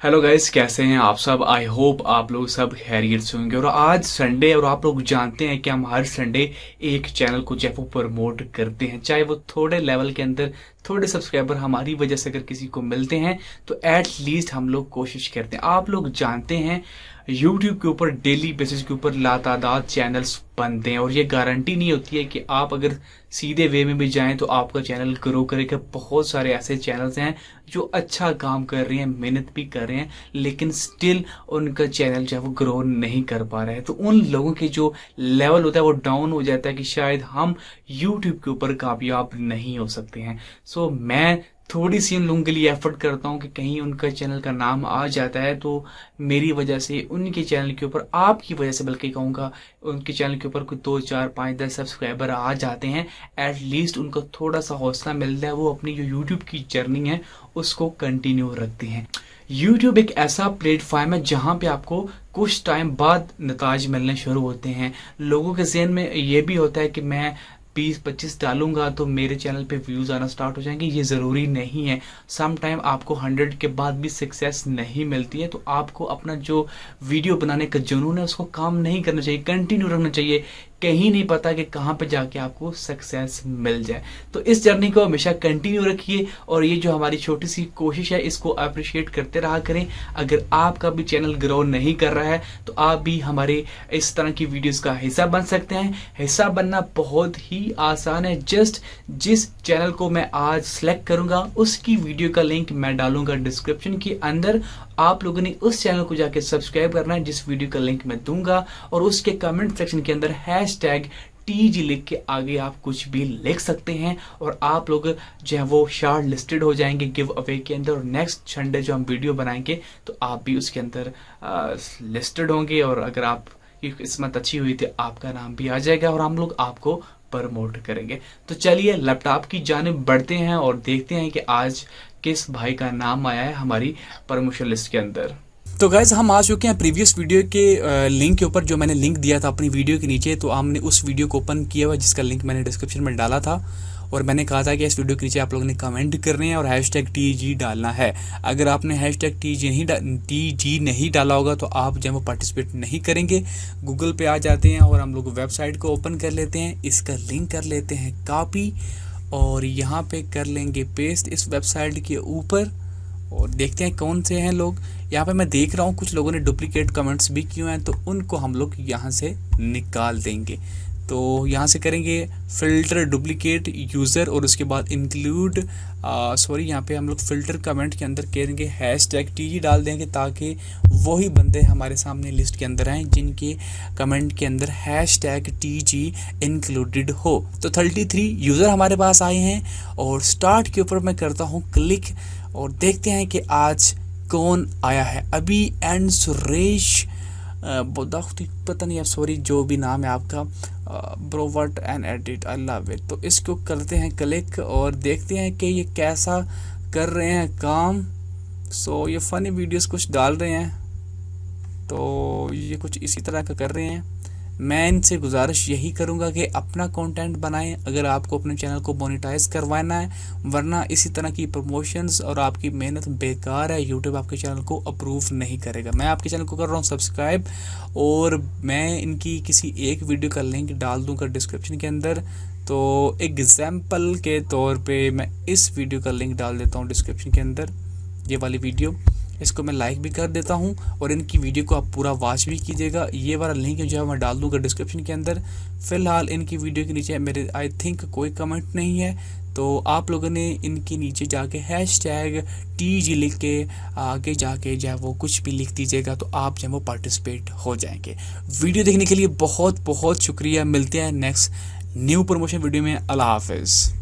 Hello guys, कैसे हैं आप सब। आई होप आप लोग सब खैरियत से होंगे। और आज संडे और आप लोग जानते हैं कि हम हर संडे एक चैनल को जो है वो प्रमोट करते हैं, चाहे वो थोड़े लेवल के अंदर थोड़े सब्सक्राइबर हमारी वजह से अगर किसी को मिलते हैं तो एट लीस्ट हम लोग कोशिश करते हैं। आप लोग जानते हैं यूट्यूब के ऊपर डेली बेसिस के ऊपर लातादाद चैनल्स बनते हैं और ये गारंटी नहीं होती है कि आप अगर सीधे वे में भी जाएं तो आपका चैनल ग्रो करेगा। बहुत सारे ऐसे चैनल्स हैं जो अच्छा काम कर रहे हैं, मेहनत भी कर रहे हैं, लेकिन स्टिल उनका चैनल जो है वो ग्रो नहीं कर पा रहा है। तो उन लोगों के जो लेवल होता है वो डाउन हो जाता है कि शायद हम यूट्यूब के ऊपर कामयाब नहीं हो सकते हैं। सो मैं थोड़ी सी उन लोगों के लिए एफर्ट करता हूँ कि कहीं उनका चैनल का नाम आ जाता है तो मेरी वजह से उनके चैनल के ऊपर, आपकी वजह से बल्कि कहूँगा, उनके चैनल के ऊपर कोई 2 4 5 10 सब्सक्राइबर आ जाते हैं, एट लीस्ट उनको थोड़ा सा हौसला मिलता है, वो अपनी जो यूट्यूब की जर्नी है उसको कंटिन्यू रखते हैं। यूट्यूब एक ऐसा प्लेटफॉर्म है जहाँ पे आपको कुछ टाइम बाद नताज मिलने शुरू होते हैं। लोगों के जहन में ये भी होता है कि मैं 20 25 डालूंगा तो मेरे चैनल पे व्यूज आना स्टार्ट हो जाएंगे। ये ज़रूरी नहीं है। सम टाइम आपको 100 के बाद भी सक्सेस नहीं मिलती है, तो आपको अपना जो वीडियो बनाने का जुनून है उसको काम नहीं करना चाहिए, कंटिन्यू रखना चाहिए। कहीं नहीं पता कि कहाँ पे जाके आपको सक्सेस मिल जाए। तो इस जर्नी को हमेशा कंटिन्यू रखिए और ये जो हमारी छोटी सी कोशिश है इसको अप्रिशिएट करते रहा करें। अगर आपका भी चैनल ग्रो नहीं कर रहा है तो आप भी हमारे इस तरह की वीडियोस का हिस्सा बन सकते हैं। हिस्सा बनना बहुत ही आसान है। जस्ट जिस चैनल को मैं आज सिलेक्ट करूंगा उसकी वीडियो का लिंक मैं डालूंगा डिस्क्रिप्शन के अंदर। आप लोगों ने उस चैनल को जाके सब्सक्राइब करना है जिस वीडियो का लिंक मैं दूंगा, और उसके कमेंट सेक्शन के अंदर #TG लिख के आगे आप कुछ भी लिख सकते हैं और आप लोग जो है वो शॉर्ट लिस्टेड हो जाएंगे गिव अवे के अंदर। और नेक्स्ट संडे जो हम वीडियो बनाएंगे तो आप भी उसके अंदर लिस्टेड होंगे, और अगर आप की किस्मत अच्छी हुई तो आपका नाम भी आ जाएगा और हम लोग आपको प्रमोट करेंगे। तो चलिए लैपटॉप की जानिब बढ़ते हैं और देखते हैं कि आज किस भाई का नाम आया है हमारी प्रमोशन लिस्ट के अंदर। तो गाइज हम आ चुके हैं प्रीवियस वीडियो के लिंक के ऊपर, जो मैंने लिंक दिया था अपनी वीडियो के नीचे। तो हमने उस वीडियो को ओपन किया हुआ जिसका लिंक मैंने डिस्क्रिप्शन में डाला था, और मैंने कहा था कि इस वीडियो के नीचे आप लोगों ने कमेंट करने हैं और #TG डालना है। अगर आपने #TG नहीं डाला होगा तो आप जब वो पार्टिसिपेट नहीं करेंगे। गूगल पे आ जाते हैं और हम लोग वेबसाइट को ओपन कर लेते हैं, इसका लिंक कर लेते हैं कॉपी और यहाँ पे कर लेंगे पेस्ट इस वेबसाइट के ऊपर, और देखते हैं कौन से हैं लोग। यहाँ पे मैं देख रहा हूँ कुछ लोगों ने डुप्लीकेट कमेंट्स भी किए हैं, तो उनको हम लोग यहाँ से निकाल देंगे। तो यहाँ से करेंगे फ़िल्टर डुप्लीकेट यूज़र और उसके बाद इंक्लूड यहाँ पे हम लोग फ़िल्टर कमेंट के अंदर करेंगे #TG डाल देंगे, ताकि वही बंदे हमारे सामने लिस्ट के अंदर आएँ जिनके कमेंट के अंदर #TG इंक्लूडेड हो। तो 33 यूज़र हमारे पास आए हैं और स्टार्ट के ऊपर मैं करता हूँ क्लिक और देखते हैं कि आज कौन आया है। अभी एंड सुरेश पता नहीं, सॉरी जो भी नाम है आपका, ब्रोवर्ट and edit, I love it. तो इसको करते हैं क्लिक और देखते हैं कि ये कैसा कर रहे हैं काम। ये फ़नी वीडियोस कुछ डाल रहे हैं, तो ये कुछ इसी तरह का कर रहे हैं। मैं इनसे गुजारिश यही करूंगा कि अपना कंटेंट बनाएं अगर आपको अपने चैनल को मोनेटाइज करवाना है, वरना इसी तरह की प्रमोशंस और आपकी मेहनत बेकार है। यूट्यूब आपके चैनल को अप्रूव नहीं करेगा। मैं आपके चैनल को कर रहा हूँ सब्सक्राइब, और मैं इनकी किसी एक वीडियो का लिंक डाल दूँगा डिस्क्रिप्शन के अंदर। तो एग्जाम्पल के तौर पर मैं इस वीडियो का लिंक डाल देता हूँ डिस्क्रिप्शन के अंदर, ये वाली वीडियो। इसको मैं लाइक भी कर देता हूँ और इनकी वीडियो को आप पूरा वॉच भी कीजिएगा। ये वाला लिंक जो है मैं डाल दूँगा डिस्क्रिप्शन के अंदर। फ़िलहाल इनकी वीडियो के नीचे मेरे आई थिंक कोई कमेंट नहीं है, तो आप लोगों ने इनके नीचे जाके #TG लिख के आगे जाके जो है वो कुछ भी लिख दीजिएगा, तो आप जो है वो पार्टिसिपेट हो जाएंगे। वीडियो देखने के लिए बहुत बहुत शुक्रिया। मिलते हैं नेक्स्ट न्यू प्रमोशन वीडियो में। अल्लाह हाफिज़।